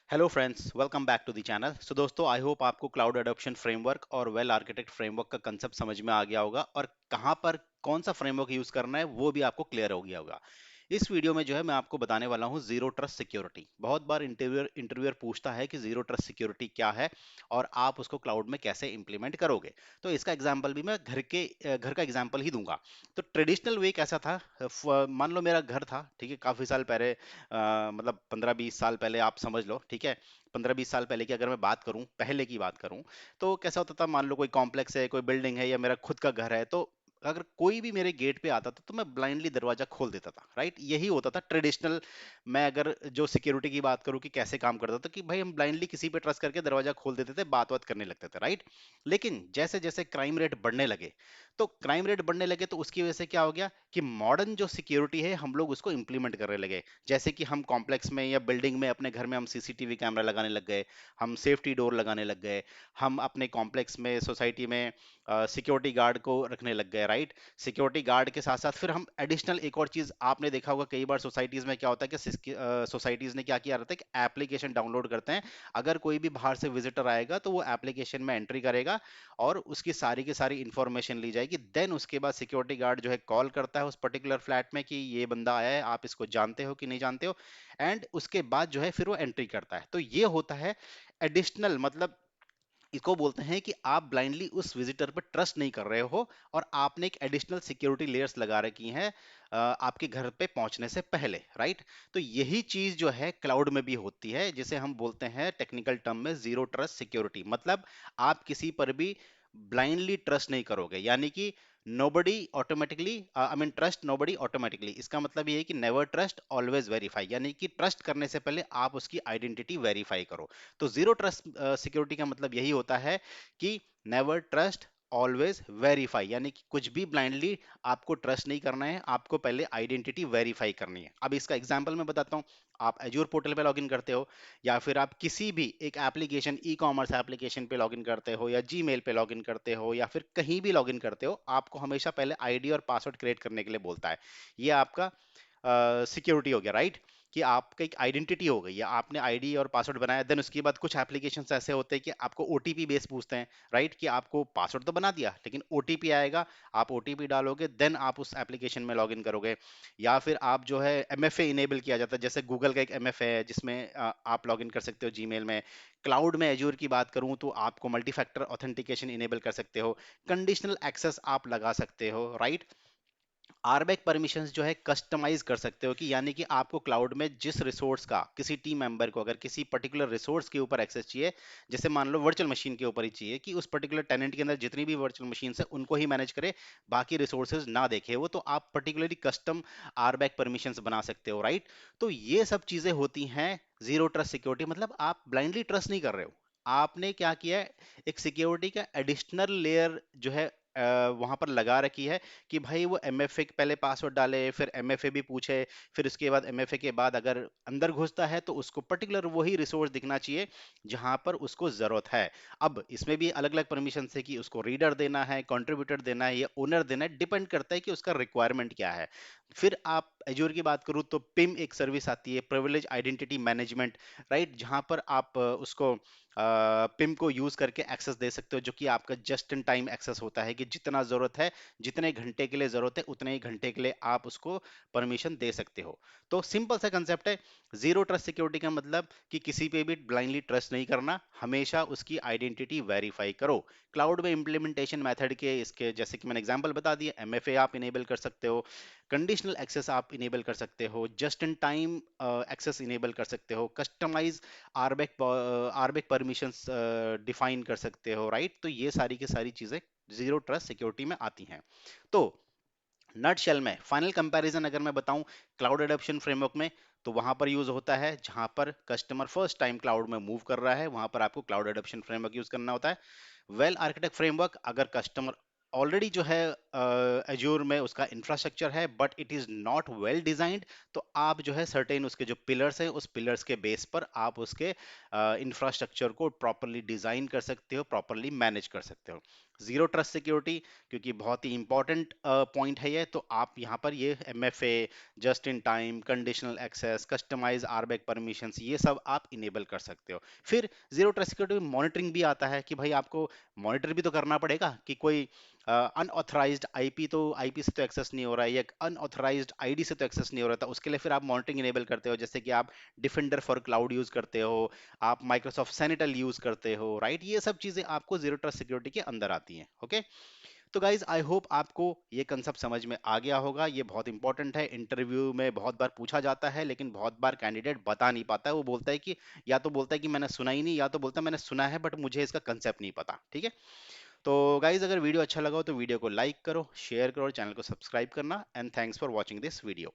Hello friends, welcome back to the channel. So दोस्तों, I hope आपको cloud adoption framework और well architect framework का concept समझ में आ गया होगा और कहां पर कौन सा फ्रेमवर्क यूज करना है वो भी आपको क्लियर हो गया होगा। इस वीडियो में जो है मैं आपको बताने वाला हूं जीरो ट्रस्ट सिक्योरिटी। बहुत बार इंटरव्यूअर पूछता है कि जीरो ट्रस्ट सिक्योरिटी क्या है और आप उसको क्लाउड में कैसे इंप्लीमेंट करोगे। तो इसका एग्जाम्पल भी मैं घर का एग्जाम्पल ही दूंगा। तो ट्रेडिशनल वे कैसा था? मान लो मेरा घर था, ठीक है, काफी साल पहले, मतलब 15-20 साल पहले आप समझ लो, ठीक है। 15-20 साल पहले की अगर मैं बात करूं, पहले की बात करूं, तो कैसा होता था? मान लो कोई कॉम्प्लेक्स है, कोई बिल्डिंग है या मेरा खुद का घर है, तो अगर कोई भी मेरे गेट पे आता था तो मैं ब्लाइंडली दरवाजा खोल देता था, राइट? यही होता था ट्रेडिशनल। मैं अगर जो सिक्योरिटी की बात करूं कि कैसे काम करता था, कि भाई हम ब्लाइंडली किसी पे ट्रस्ट करके दरवाजा खोल देते थे, बात बात करने लगते थे, राइट? लेकिन जैसे जैसे क्राइम रेट बढ़ने लगे, तो क्राइम रेट बढ़ने लगे तो उसकी वजह से क्या हो गया कि मॉडर्न जो सिक्योरिटी है हम लोग उसको इंप्लीमेंट करने लगे। जैसे कि हम कॉम्प्लेक्स में या बिल्डिंग में अपने घर में हम सीसीटीवी कैमरा लगाने लग गए, हम सेफ्टी डोर लगाने लग गए, हम अपने कॉम्प्लेक्स में, सोसाइटी में सिक्योरिटी गार्ड को रखने लग गए, राइट? सिक्योरिटी गार्ड के साथ साथ फिर हम एडिशनल एक और चीज आपने देखा होगा, कई बार सोसाइटीज में क्या होता है कि सोसाइटीज ने क्या किया रहता है कि एप्लीकेशन डाउनलोड करते हैं। अगर कोई भी बाहर से विजिटर आएगा तो वो एप्लीकेशन में एंट्री करेगा और उसकी सारी की सारी इंफॉर्मेशन ली जाएगी। देन उसके बाद सिक्योरिटी गार्ड जो है कॉल करता है उस पर्टिकुलर फ्लैट में कि ये बंदा आया है, आप इसको जानते हो कि नहीं जानते हो। एंड उसके बाद जो है फिर वो एंट्री करता है। तो ये होता है एडिशनल, मतलब इसको बोलते हैं कि आप ब्लाइंडली उस विजिटर पर ट्रस्ट नहीं कर रहे हो और आपने एक एडिशनल सिक्योरिटी लेयर्स लगा रखी हैं आपके घर पे पहुंचने से पहले, राइट? तो यही चीज जो है क्लाउड में भी होती है, जिसे हम बोलते हैं टेक्निकल टर्म में जीरो ट्रस्ट सिक्योरिटी। मतलब आप किसी पर भी ब्लाइंडली ट्रस्ट नहीं करोगे, यानी कि nobody automatically, I mean trust nobody automatically. इसका मतलब ये है कि नेवर ट्रस्ट ऑलवेज वेरीफाई, यानी कि ट्रस्ट करने से पहले आप उसकी आइडेंटिटी वेरीफाई करो। तो जीरो ट्रस्ट सिक्योरिटी का मतलब यही होता है कि नेवर ट्रस्ट ऑलवेज वेरीफाई, यानी कि कुछ भी ब्लाइंडली आपको ट्रस्ट नहीं करना है, आपको पहले आइडेंटिटी वेरीफाई करनी है। अब इसका एग्जांपल मैं बताता हूं। आप एज्योर पोर्टल पे लॉगिन करते हो या फिर आप किसी भी एक एप्लीकेशन, ई कॉमर्स एप्लीकेशन पे लॉगिन करते हो या जीमेल पे लॉगिन करते हो या फिर कहीं भी लॉगिन करते हो, आपको हमेशा पहले आईडी और पासवर्ड क्रिएट करने के लिए बोलता है। ये आपका सिक्योरिटी हो गया, राइट? कि आपका एक आइडेंटिटी हो गई है, आपने आईडी और पासवर्ड बनाया। देन उसके बाद कुछ एप्लीकेशंस ऐसे होते हैं कि आपको ओटीपी बेस पूछते हैं, राइट? कि आपको पासवर्ड तो बना दिया लेकिन ओटीपी आएगा, आप ओटीपी डालोगे, देन आप उस एप्लीकेशन में लॉगिन करोगे। या फिर आप जो है एमएफए इनेबल किया जाता है, जैसे गूगल का एक एमएफए है जिसमें आप लॉगिन कर सकते हो जीमेल में। क्लाउड में एज्योर की बात करूं तो आपको मल्टी फैक्टर ऑथेंटिकेशन इनेबल कर सकते हो, कंडीशनल एक्सेस आप लगा सकते हो, राइट? आरबैक परमिशंस जो है कस्टमाइज कर सकते हो, कि यानी कि आपको क्लाउड में जिस रिसोर्स का, किसी टीम मेंबर को अगर किसी पर्टिकुलर रिसोर्स के ऊपर एक्सेस चाहिए, जैसे मान लो वर्चुअल मशीन के ऊपर ही चाहिए कि उस पर्टिकुलर टेनेंट के अंदर जितनी भी वर्चुअल मशीन है उनको ही मैनेज करे, बाकी रिसोर्सेज ना देखे वो, तो आप पर्टिकुलरली कस्टम आरबैक परमिशंस बना सकते हो, राइट? तो ये सब चीजें होती हैं जीरो ट्रस्ट सिक्योरिटी। मतलब आप ब्लाइंडली ट्रस्ट नहीं कर रहे हो, आपने क्या किया है, एक सिक्योरिटी का एडिशनल लेयर जो है वहां पर लगा रखी है कि भाई वो एमएफए पहले पासवर्ड डाले, फिर एमएफए भी पूछे, फिर उसके बाद एमएफए के बाद अगर अंदर घुसता है तो उसको पर्टिकुलर वही रिसोर्स दिखना चाहिए जहां पर उसको जरूरत है। अब इसमें भी अलग अलग परमिशन है कि उसको रीडर देना है, कंट्रीब्यूटर देना है या ओनर देना है, डिपेंड करता है कि उसका रिक्वायरमेंट क्या है। फिर आप एज्योर की बात करूं तो पिम एक सर्विस आती है, प्रिविलेज आइडेंटिटी मैनेजमेंट, राइट? जहां पर आप उसको पिम को यूज करके एक्सेस दे सकते हो, जो कि आपका जस्ट इन टाइम एक्सेस होता है कि जितना जरूरत है, जितने घंटे के लिए जरूरत है उतने ही घंटे के लिए आप उसको परमिशन दे सकते हो। तो सिंपल सा कंसेप्ट है जीरो ट्रस्ट सिक्योरिटी का मतलब कि किसी पे भी ब्लाइंडली ट्रस्ट नहीं करना, हमेशा उसकी आइडेंटिटी वेरीफाई करो। क्लाउड में इंप्लीमेंटेशन मेथड के इसके जैसे कि मैंने एग्जांपल बता दिया, एमएफए आप इनेबल कर सकते हो, कंडीशनल एक्सेस आप इनेबल कर सकते हो, just in time access enable कर सकते हो, कस्टमाइज आरबैक परमिशंस डिफाइन कर सकते हो, राइट? तो ये सारी की सारी चीजें जीरो ट्रस्ट सिक्योरिटी में आती हैं। तो नट शेल में फाइनल कंपैरिजन अगर मैं बताऊं क्लाउड एडॉप्शन फ्रेमवर्क में, तो वहां पर यूज होता है जहां पर कस्टमर फर्स्ट टाइम क्लाउड में मूव कर रहा है, वहां पर आपको क्लाउड एडॉप्शन फ्रेमवर्क यूज करना होता है। वेल आर्किटेक्ट फ्रेमवर्क, अगर कस्टमर ऑलरेडी जो है एज्योर में उसका इंफ्रास्ट्रक्चर है but it is not well designed, तो आप जो है सर्टेन उसके जो पिलर्स हैं उस पिलर्स के बेस पर आप उसके इंफ्रास्ट्रक्चर को प्रॉपरली डिजाइन कर सकते हो, प्रॉपरली मैनेज कर सकते हो। जीरो ट्रस्ट सिक्योरिटी, क्योंकि बहुत ही इंपॉर्टेंट पॉइंट है ये, तो आप यहाँ पर ये MFA, just in time, conditional access, customize RBAC permissions, ये सब आप इनेबल कर सकते हो। फिर जीरो ट्रस्ट सिक्योरिटी में मॉनिटरिंग भी आता है कि भाई आपको मॉनिटर भी तो करना पड़ेगा कि कोई अनऑथराइज्ड आईपी, तो आईपी से तो एक्सेस नहीं हो रहा है, या अनऑथराइज्ड आईडी से तो एक्सेस नहीं हो रहा था, उसके लिए फिर आप मॉनिटरिंग इनेबल करते हो, जैसे कि आप डिफेंडर फॉर क्लाउड यूज करते हो, आप माइक्रोसॉफ्ट सेनेटल यूज करते हो, राइट? ये सब चीजें आपको जीरो ट्रस्ट सिक्योरिटी के अंदर आती हैं। ओके, तो गाइज आई होप आपको ये कंसेप्ट समझ में आ गया होगा। ये बहुत इंपॉर्टेंट है, इंटरव्यू में बहुत बार पूछा जाता है, लेकिन बहुत बार कैंडिडेट बता नहीं पाता है। वो बोलता है कि, या तो बोलता है कि मैंने सुना ही नहीं, या तो बोलता है मैंने सुना है बट मुझे इसका कंसेप्ट नहीं पता। ठीक है, तो गाइज अगर वीडियो अच्छा लगा हो तो वीडियो को लाइक करो, शेयर करो और चैनल को सब्सक्राइब करना। And thanks for watching this video.